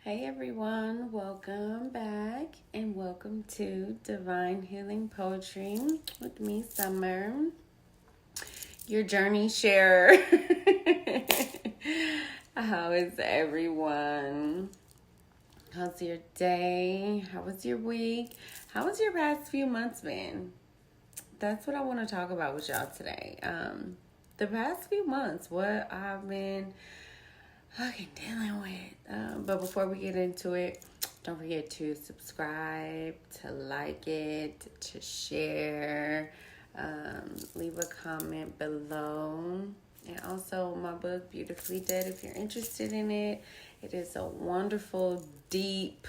Hey everyone, welcome back and welcome to Divine Healing Poetry with me, Summer, your journey sharer. How is everyone? How's your day? How was your week? How was your past few months been? That's what I want to talk about with y'all today. The past few months, what I've been dealing with. But before we get into it, don't forget to subscribe, to like it, to share, leave a comment below. And also my book, Beautifully Dead, if you're interested in it. It is a wonderful, deep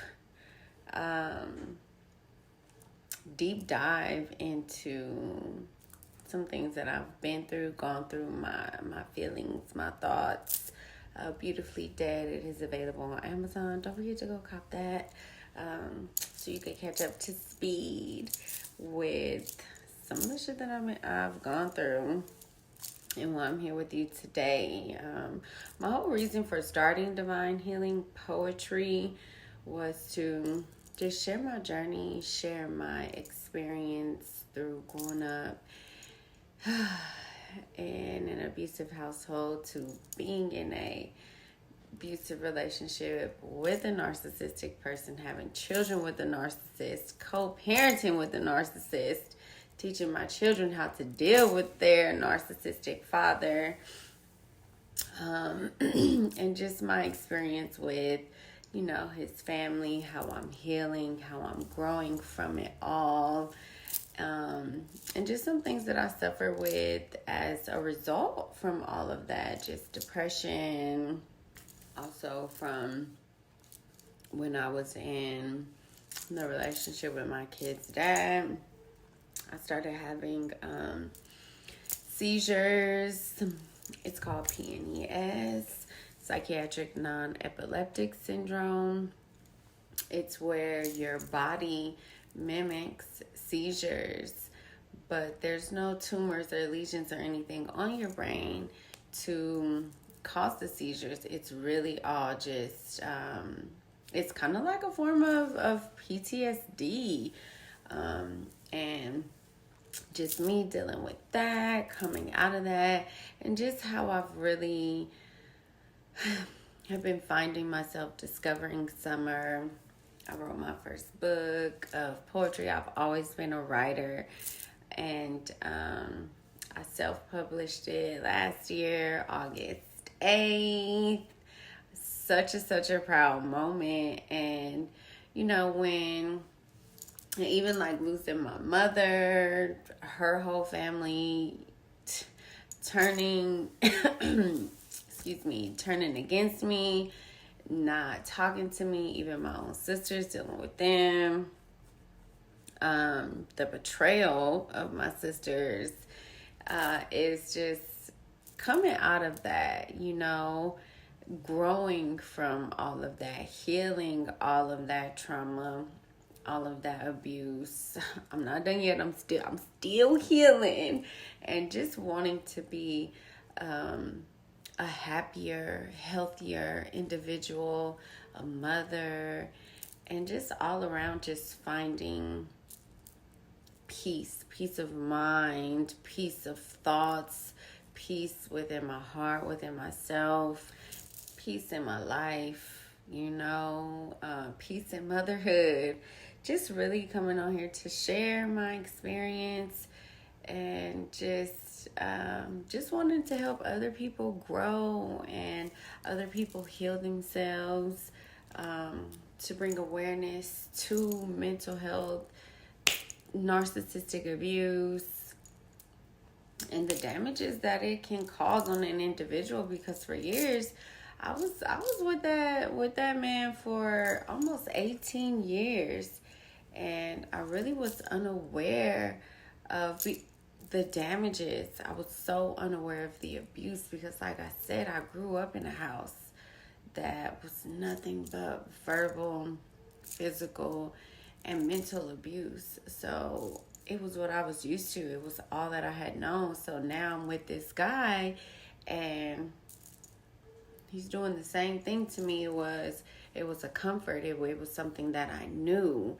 dive into some things that I've been through, gone through, my feelings, my thoughts. Beautifully Dead. It is available on Amazon. Don't forget to go cop that so you can catch up to speed with some of the shit that I've gone through and why I'm here with you today. My whole reason for starting Divine Healing Poetry was to just share my journey, share my experience through growing up in an abusive household to being in a abusive relationship with a narcissistic person, having children with a narcissist, co-parenting with a narcissist, teaching my children how to deal with their narcissistic father, and just my experience with his family, how I'm healing, how I'm growing from it all. And just some things that I suffer with as a result from all of that. Just depression. Also from when I was in the relationship with my kid's dad. I started having seizures. It's called PNES, psychiatric non-epileptic syndrome. It's where your body mimics seizures, but there's no tumors or lesions or anything on your brain to cause the seizures. It's really all just it's kind of like a form of PTSD, and just me dealing with that, coming out of that, and just how I've really have been finding myself discovering Summer. I wrote my first book of poetry. I've always been a writer, and I self-published it last year, August 8th. Such a proud moment. And when even like losing my mother, her whole family turning turning against me, not talking to me, even my own sisters, dealing with them, the betrayal of my sisters, is just coming out of that, growing from all of that, healing all of that trauma, all of that abuse. I'm not done yet. I'm still healing, and just wanting to be a happier, healthier individual, a mother, and just all around just finding peace of mind, peace of thoughts, peace within my heart, within myself, peace in my life, peace in motherhood. Just really coming on here to share my experience and just wanting to help other people grow and other people heal themselves, to bring awareness to mental health, narcissistic abuse, and the damages that it can cause on an individual. Because for years I was with that man for almost 18 years, and I really was unaware of the damages. I was so unaware of the abuse because, like I said, I grew up in a house that was nothing but verbal, physical, and mental abuse. So it was what I was used to. It was all that I had known. So now I'm with this guy, and he's doing the same thing to me It was a comfort. It was something that I knew.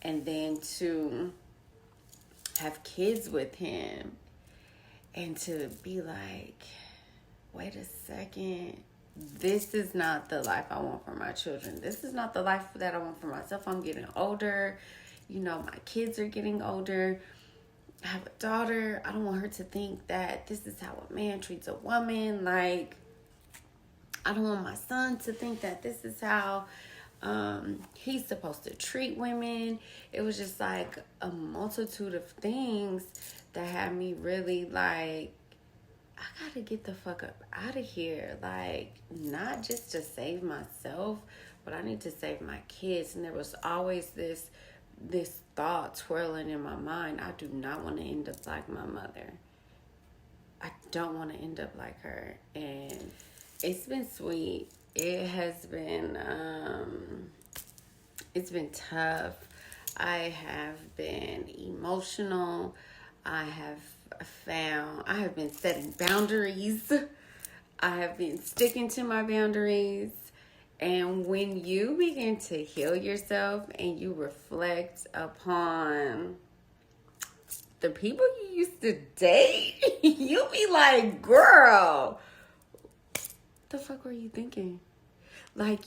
And then to have kids with him and to be like, wait a second, this is not the life I want for my children. This is not the life that I want for myself. I'm getting older. You know, my kids are getting older. I have a daughter. I don't want her to think that this is how a man treats a woman. Like, I don't want my son to think that this is how he's supposed to treat women. It was just like a multitude of things that had me really like, I gotta get the fuck up out of here. Like, not just to save myself, but I need to save my kids. And there was always this thought twirling in my mind. I do not want to end up like my mother. I don't want to end up like her. And it's been sweet. It has been, it's been tough. I have been emotional. I have been setting boundaries. I have been sticking to my boundaries. And when you begin to heal yourself and you reflect upon the people you used to date, you be like, girl, the fuck were you thinking? Like,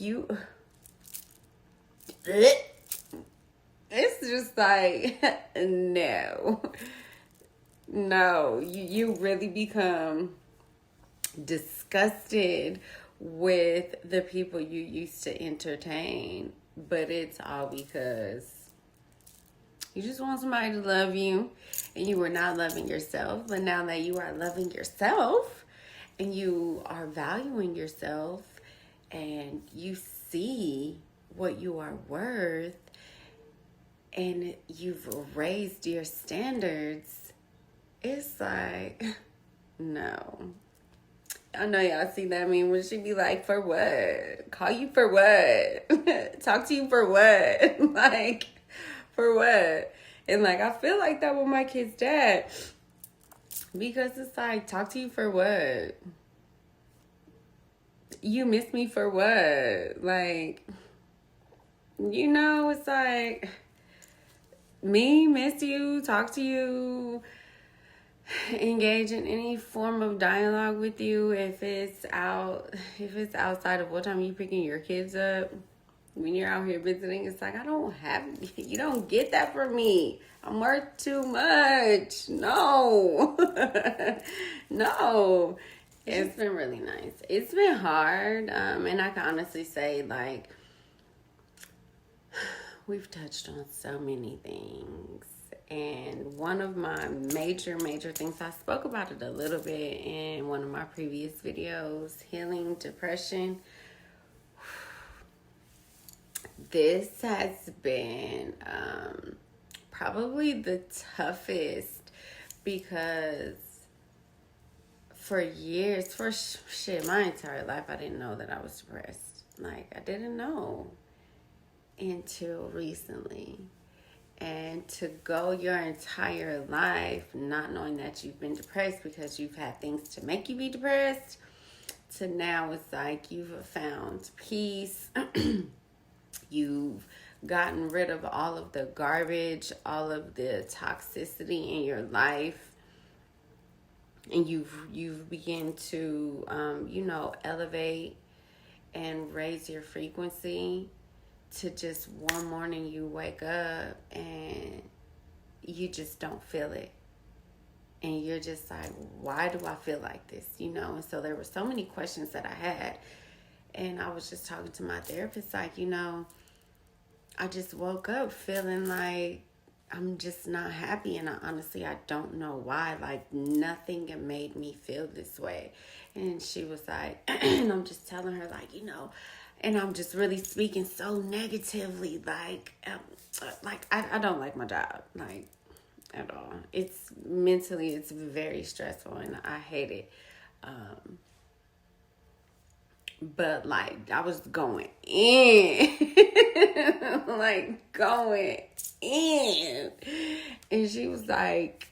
it's just like, no, you really become disgusted with the people you used to entertain, but it's all because you just want somebody to love you and you were not loving yourself. But now that you are loving yourself and you are valuing yourself and you see what you are worth and you've raised your standards, it's like, no. I know y'all see that meme when she be like, for what? Call you for what? Talk to you for what? Like, for what? And like, I feel like that with my kid's dad. Because it's like, talk to you for what? You miss me for what? Like, you know, it's like, me miss you, talk to you, engage in any form of dialogue with you if it's outside of what time you picking your kids up when you're out here visiting. It's like, you don't get that from me. I'm worth too much. No. No. It's been really nice. It's been hard, and I can honestly say, like, we've touched on so many things. And one of my major things, I spoke about it a little bit in one of my previous videos, healing depression. This has been probably the toughest because for years, my entire life, I didn't know that I was depressed. Like, I didn't know until recently. And to go your entire life not knowing that you've been depressed because you've had things to make you be depressed, to now it's like you've found peace. You've gotten rid of all of the garbage, all of the toxicity in your life. And you've begun to, elevate and raise your frequency. To just one morning you wake up and you just don't feel it. And you're just like, why do I feel like this? And so there were so many questions that I had. And I was just talking to my therapist, like, I just woke up feeling like I'm just not happy. And I don't know why. Like, nothing made me feel this way. And she was like, and I'm just telling her, like, and I'm just really speaking so negatively, like I don't like my job, like, at all. It's mentally, it's very stressful, and I hate it. But like, I was going in, like going in, and she was like,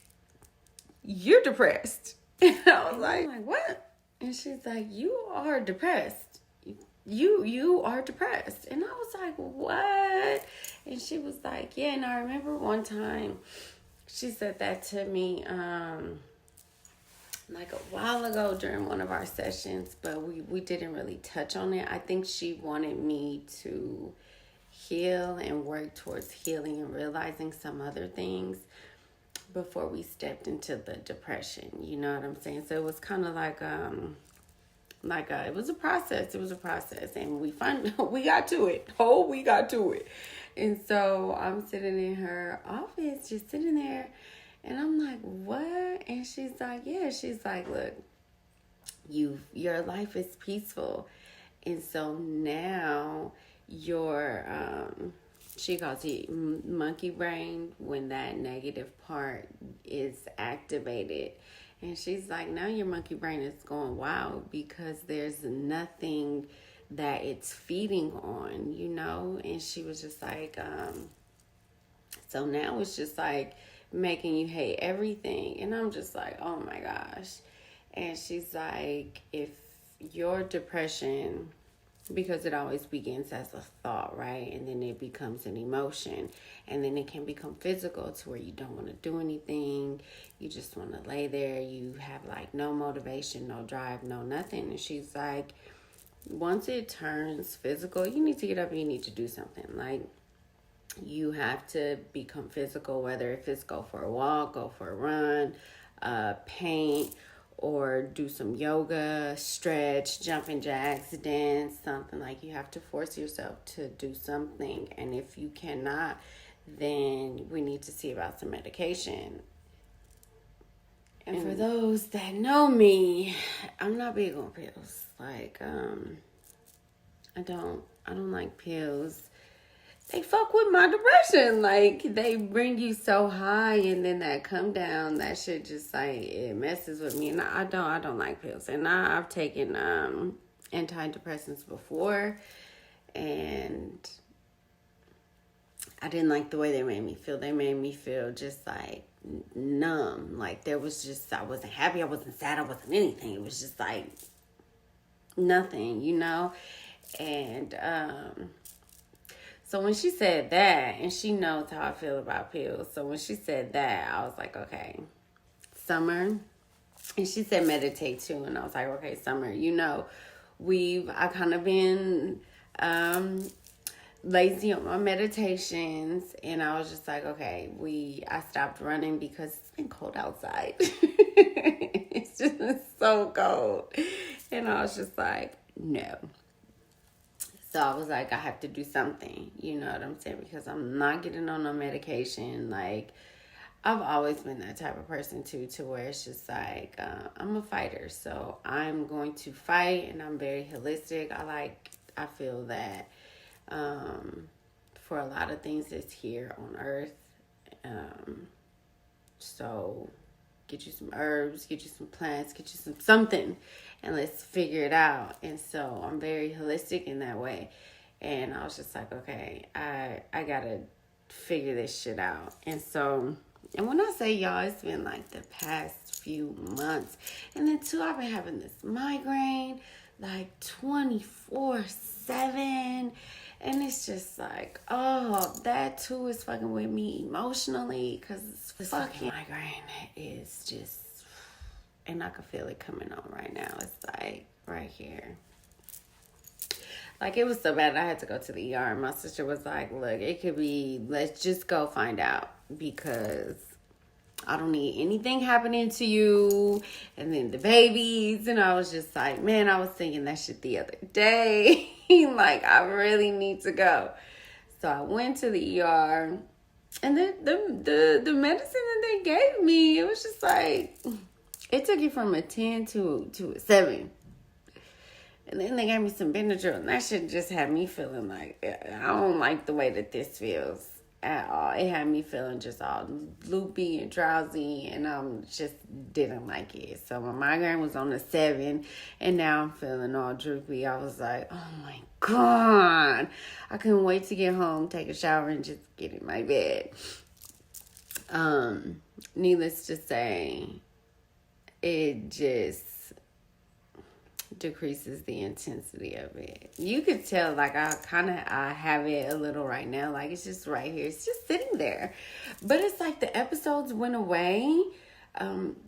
"You're depressed." And I was like, "What?" And she's like, "You are depressed. you are depressed. And I was like, what? And she was like, yeah. And I remember one time she said that to me, like a while ago during one of our sessions, but we didn't really touch on it. I think she wanted me to heal and work towards healing and realizing some other things before we stepped into the depression. You know what I'm saying? So it was kind of like it was a process. It was a process, and we got to it. We got to it. And so I'm sitting in her office, just sitting there, and I'm like, what? And she's like, yeah. She's like, look, your life is peaceful, and so now your she calls it monkey brain, when that negative part is activated. And she's like, now your monkey brain is going wild because there's nothing that it's feeding on, you know? And she was just like, so now it's just like making you hate everything. And I'm just like, oh my gosh. And she's like, if your depression, because it always begins as a thought, right? And then it becomes an emotion. And then it can become physical to where you don't want to do anything. You just want to lay there. You have like no motivation, no drive, no nothing. And she's like, once it turns physical, you need to get up and you need to do something. Like, you have to become physical, whether if it's go for a walk, go for a run, paint, or do some yoga, stretch, jumping jacks, dance, something. Like, you have to force yourself to do something. And if you cannot, then we need to see about some medication. And for those that know me, I'm not big on pills. Like, I don't like pills. They fuck with my depression. Like, they bring you so high, and then that come down, that shit just like, it messes with me. And I don't like pills. And I've taken antidepressants before, and I didn't like the way they made me feel. They made me feel just like numb. Like, there was just, I wasn't happy, I wasn't sad, I wasn't anything. It was just like nothing, you know? And so when she said that, and she knows how I feel about pills, so when she said that, I was like, okay, Summer. And she said meditate too, and I was like, okay, Summer, you know, I kind of been lazy on my meditations, and I was just like, okay, I stopped running because it's been cold outside. It's just so cold. And I was just like, no. So I was like, I have to do something, you know what I'm saying? Because I'm not getting on no medication. Like, I've always been that type of person too, to where it's just like, I'm a fighter. So I'm going to fight, and I'm very holistic. I feel that for a lot of things that's here on earth. So get you some herbs, get you some plants, get you something, and let's figure it out. And so I'm very holistic in that way. And I was just like, okay, I gotta figure this shit out. And so, and when I say y'all, it's been like the past few months. And then too, I've been having this migraine like 24/7. And it's just like, oh, that too is fucking with me emotionally, because this fucking migraine is just, and I can feel it coming on right now. It's like right here. Like, it was so bad I had to go to the ER. And my sister was like, look, it could be, let's just go find out, because I don't need anything happening to you. And then the babies. And I was just like, man, I was thinking that shit the other day. Like, I really need to go. So I went to the ER. And the medicine that they gave me, it was just like, it took it from a 10 to a 7. And then they gave me some Benadryl. And that shit just had me feeling like, I don't like the way that this feels at all. It had me feeling just all loopy and drowsy, and just didn't like it. So my migraine was on a 7, and now I'm feeling all droopy. I was like, oh my God, I couldn't wait to get home, take a shower, and just get in my bed. Needless to say, it just, decreases the intensity of it. You could tell, like, I have it a little right now. Like, it's just right here. It's just sitting there. But it's like the episodes went away.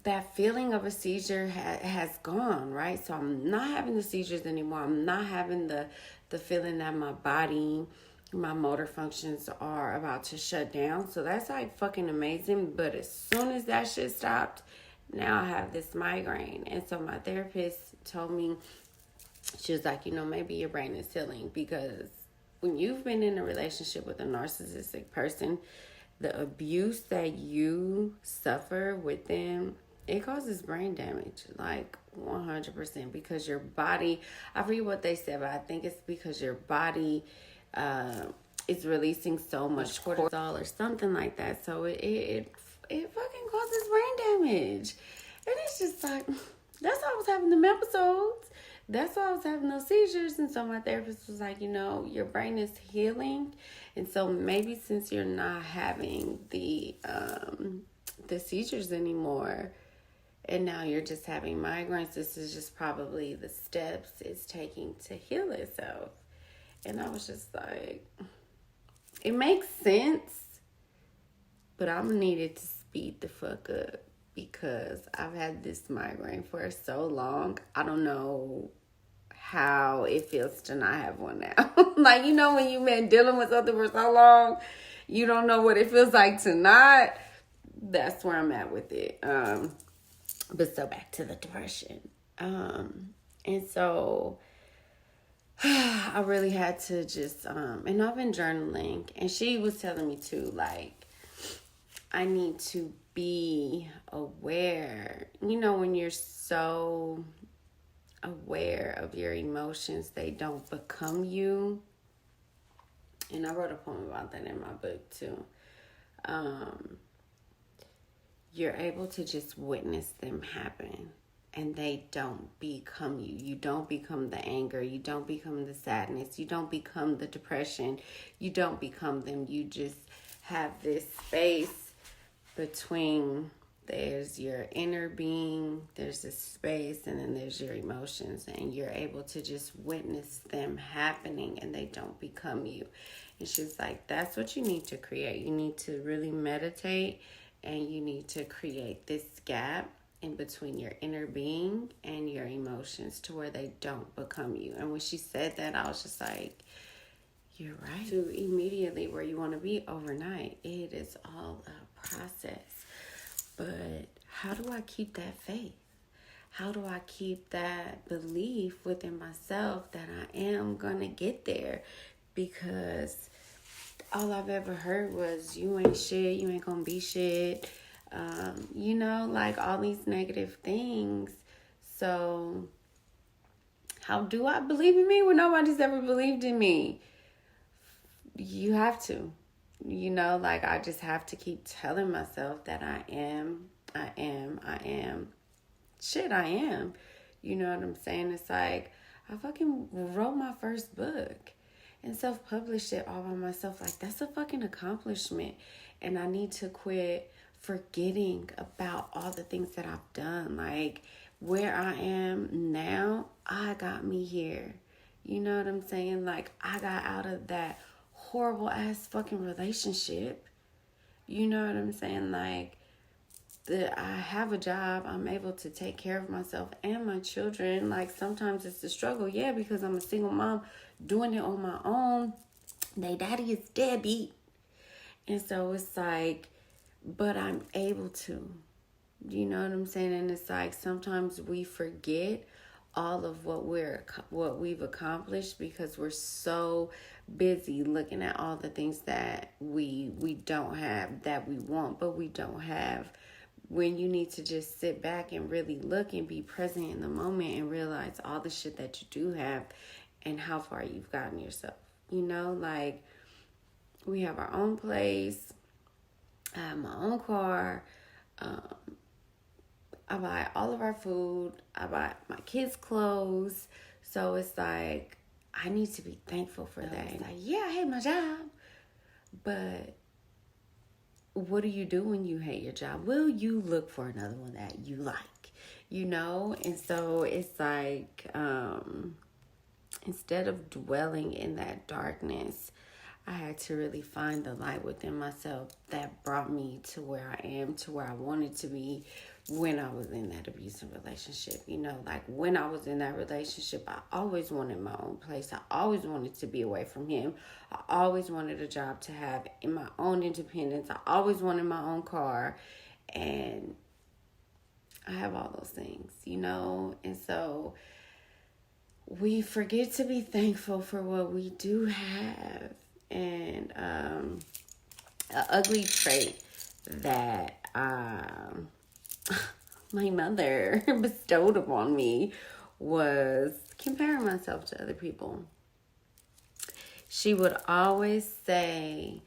That feeling of a seizure has gone, right? So I'm not having the seizures anymore. I'm not having the feeling that my body, my motor functions are about to shut down. So that's like fucking amazing. But as soon as that shit stopped, now I have this migraine. And so my therapist told me, she was like, maybe your brain is healing, because when you've been in a relationship with a narcissistic person, the abuse that you suffer with them, it causes brain damage, like 100%, because your body, I forget what they said, but I think it's because your body is releasing so much cortisol or something like that. So it fucking causes brain damage. And it's just like, that's why I was having them episodes. That's why I was having those seizures. And so my therapist was like, your brain is healing. And so maybe since you're not having the seizures anymore, and now you're just having migraines, this is just probably the steps it's taking to heal itself. And I was just like, it makes sense, but I'm gonna need it to speed the fuck up, because I've had this migraine for so long. I don't know how it feels to not have one now. Like, when you've been dealing with something for so long, you don't know what it feels like to not. That's where I'm at with it. But so back to the depression. And so I really had to just, and I've been journaling, and she was telling me too, like, I need to be aware. When you're so aware of your emotions, they don't become you. And I wrote a poem about that in my book too. You're able to just witness them happen, and they don't become you. You don't become the anger. You don't become the sadness. You don't become the depression. You don't become them. You just have this space between, there's your inner being, there's this space, and then there's your emotions, and you're able to just witness them happening, and they don't become you. And she's like, that's what you need to create. You need to really meditate, and you need to create this gap in between your inner being and your emotions, to where they don't become you. And when she said that, I was just like, you're right. To immediately where you want to be overnight. It is all a process. But how do I keep that faith? How do I keep that belief within myself that I am going to get there? Because all I've ever heard was, you ain't shit, you ain't going to be shit. Like all these negative things. So how do I believe in me when nobody's ever believed in me? You have to. I just have to keep telling myself that I am. Shit, I am. You know what I'm saying? It's like, I fucking wrote my first book and self-published it all by myself. Like, that's a fucking accomplishment. And I need to quit forgetting about all the things that I've done. Like, where I am now, I got me here. You know what I'm saying? Like, I got out of that horrible ass fucking relationship. You know what I'm saying? Like, I have a job. I'm able to take care of myself and my children. Like, sometimes it's a struggle, yeah, because I'm a single mom doing it on my own. They daddy is deadbeat. And so it's like, but I'm able to. You know what I'm saying? And it's like, sometimes we forget all of what we've accomplished because we're so busy looking at all the things that we don't have, that we want, but we don't have. When you need to just sit back and really look and be present in the moment and realize all the shit that you do have and how far you've gotten yourself. Like, we have our own place. I have my own car. I buy all of our food. I buy my kids' clothes. So it's like, I need to be thankful for that. It's like, yeah, I hate my job. But what do you do when you hate your job? Will you look for another one that you like? And so it's like, instead of dwelling in that darkness, I had to really find the light within myself that brought me to where I am, to where I wanted to be when I was in that abusive relationship. Like when I was in that relationship, I always wanted my own place. I always wanted to be away from him. I always wanted a job to have in my own independence. I always wanted my own car. And I have all those things, And so we forget to be thankful for what we do have. And an ugly trait that my mother bestowed upon me was comparing myself to other people. She would always say,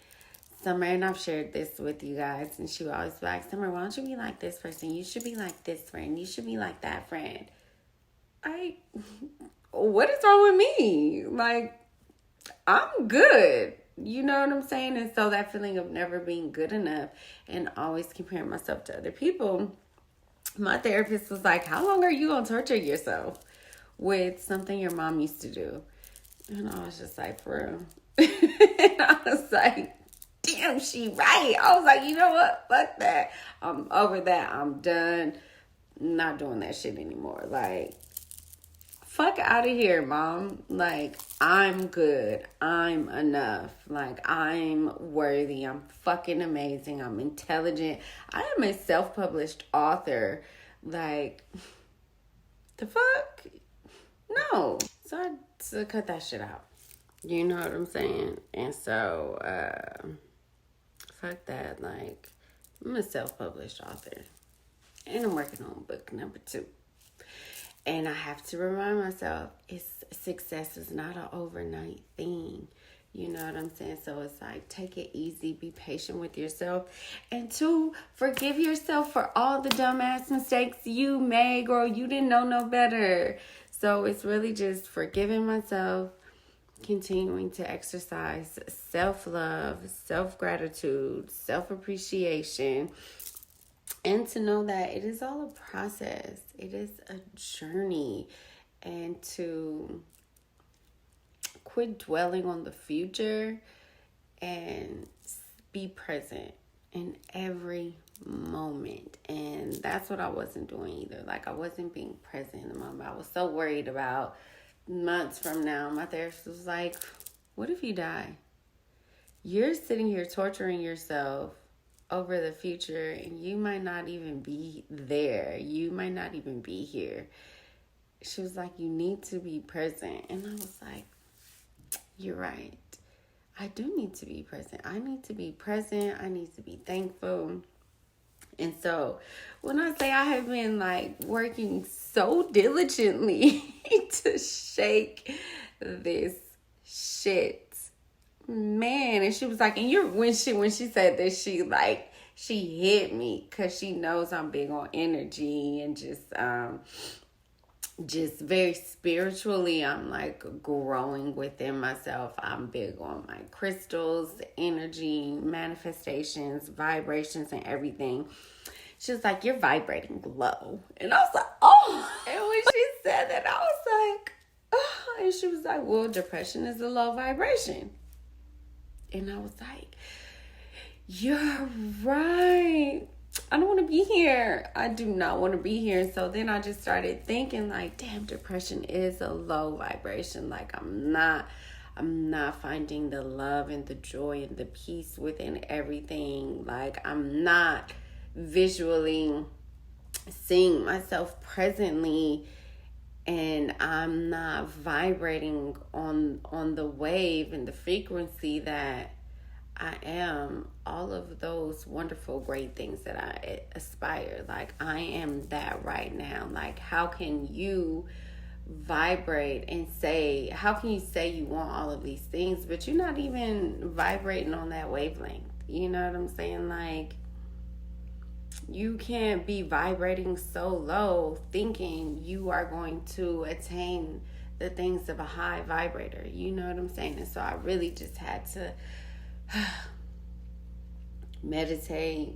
Summer, and I've shared this with you guys, and she would always be like, Summer, why don't you be like this person? You should be like this friend. You should be like that friend. What is wrong with me? Like, I'm good. You know what I'm saying? And so that feeling of never being good enough and always comparing myself to other people, my therapist was like, how long are you going to torture yourself with something your mom used to do? And I was just like, for real. And I was like, damn, she right. I was like, you know what? Fuck that. I'm over that. I'm done. Not doing that shit anymore. Like, fuck out of here, mom. Like, I'm good. I'm enough. Like, I'm worthy. I'm fucking amazing. I'm intelligent. I am a self-published author. Like, the fuck? No. So I had to cut that shit out. You know what I'm saying? And so, fuck that. Like, I'm a self-published author. And I'm working on book number 2. And I have to remind myself, success is not an overnight thing. You know what I'm saying? So it's like, take it easy, be patient with yourself. And 2, forgive yourself for all the dumbass mistakes you made, girl. You didn't know no better. So it's really just forgiving myself, continuing to exercise self-love, self-gratitude, self-appreciation, and to know that it is all a process. It is a journey. And to quit dwelling on the future and be present in every moment. And that's what I wasn't doing either. Like, I wasn't being present in the moment. I was so worried about months from now. My therapist was like, what if you die? You're sitting here torturing yourself over the future, and you might not even be there. You might not even be here. She was like, you need to be present. And I was like, you're right. I do need to be present. I need to be present. I need to be thankful. And so when I say I have been like working so diligently to shake this shit, man. And she was like, and when she said this, she hit me, because she knows I'm big on energy and just very spiritually, I'm like growing within myself. I'm big on my crystals, energy, manifestations, vibrations, and everything. She was like, you're vibrating low. And I was like, oh. And when she said that, I was like, oh. And she was like, well, depression is a low vibration. And I was like, you're right. I don't want to be here. I do not want to be here. And so then I just started thinking, like, damn, depression is a low vibration. Like, I'm not finding the love and the joy and the peace within everything. Like, I'm not visually seeing myself presently, and I'm not vibrating on the wave and the frequency that I am all of those wonderful, great things that I aspire. Like, I am that right now. Like, how can you vibrate and say, how can you say you want all of these things, but you're not even vibrating on that wavelength? You know what I'm saying? Like, you can't be vibrating so low thinking you are going to attain the things of a high vibrator. You know what I'm saying? And so I really just had to meditate,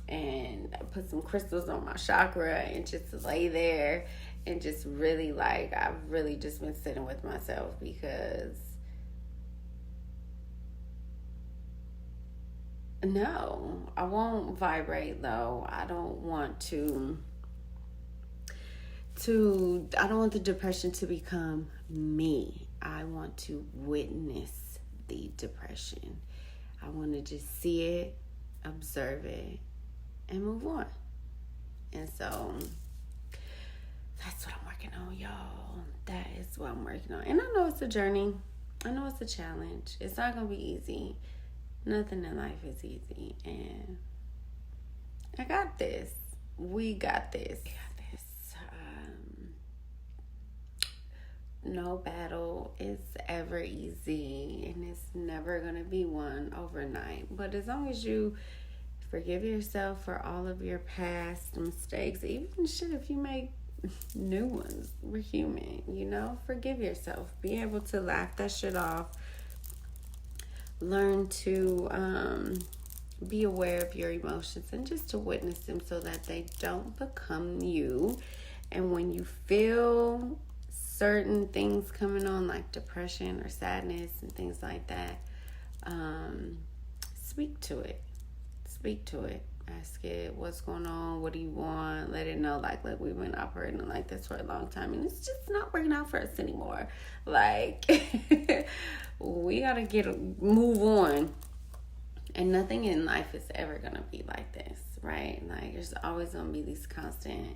and put some crystals on my chakra and just lay there and just really like, I've really just been sitting with myself because no, I won't vibrate low. I don't want I don't want the depression to become me. I want to witness the depression. I want to just see it, observe it, and move on. And so that's what I'm working on, y'all. That is what I'm working on. And I know it's a journey. I know it's a challenge. It's not going to be easy. Nothing in life is easy. And I got this. We got this. No battle is ever easy, and it's never going to be won overnight. But as long as you forgive yourself for all of your past mistakes, even shit, if you make new ones, we're human, you know? Forgive yourself. Be able to laugh that shit off. Learn to be aware of your emotions and just to witness them so that they don't become you. And when you feel certain things coming on like depression or sadness and things like that, speak to it. Ask it, what's going on? What do you want? Let it know, like we've been operating like this for a long time and it's just not working out for us anymore. Like, we gotta move on. And nothing in life is ever gonna be like this, right? Like, there's always gonna be these constant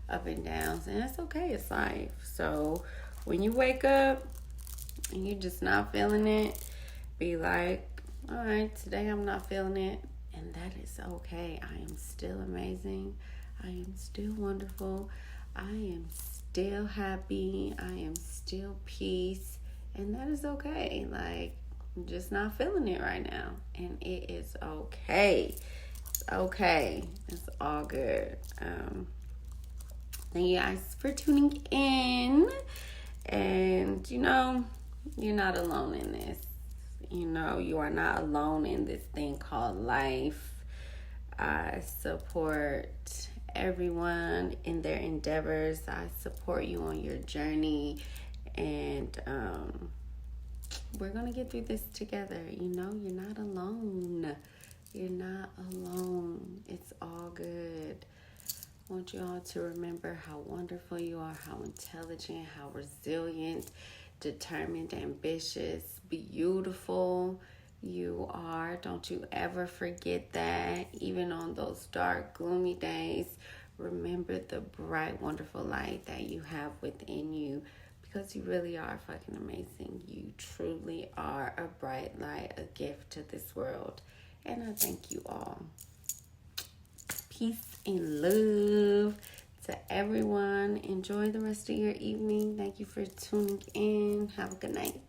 up and downs, and that's okay. It's life. So when you wake up and you're just not feeling it, be like, all right, today I'm not feeling it, and that is okay. I am still amazing. I am still wonderful. I am still happy. I am still peace, and that is okay. Like, I'm just not feeling it right now, and it is okay. It's okay. It's all good. Thank you guys for tuning in. And, you know, you're not alone in this. You know, you are not alone in this thing called life. I support everyone in their endeavors. I support you on your journey. And we're going to get through this together. You know, you're not alone. You're not alone. It's all good. I want you all to remember how wonderful you are, how intelligent, how resilient, determined, ambitious, beautiful you are. Don't you ever forget that. Even on those dark, gloomy days, remember the bright, wonderful light that you have within you, because you really are fucking amazing. You truly are a bright light, a gift to this world. And I thank you all. Peace and love to everyone. Enjoy the rest of your evening. Thank you for tuning in. Have a good night.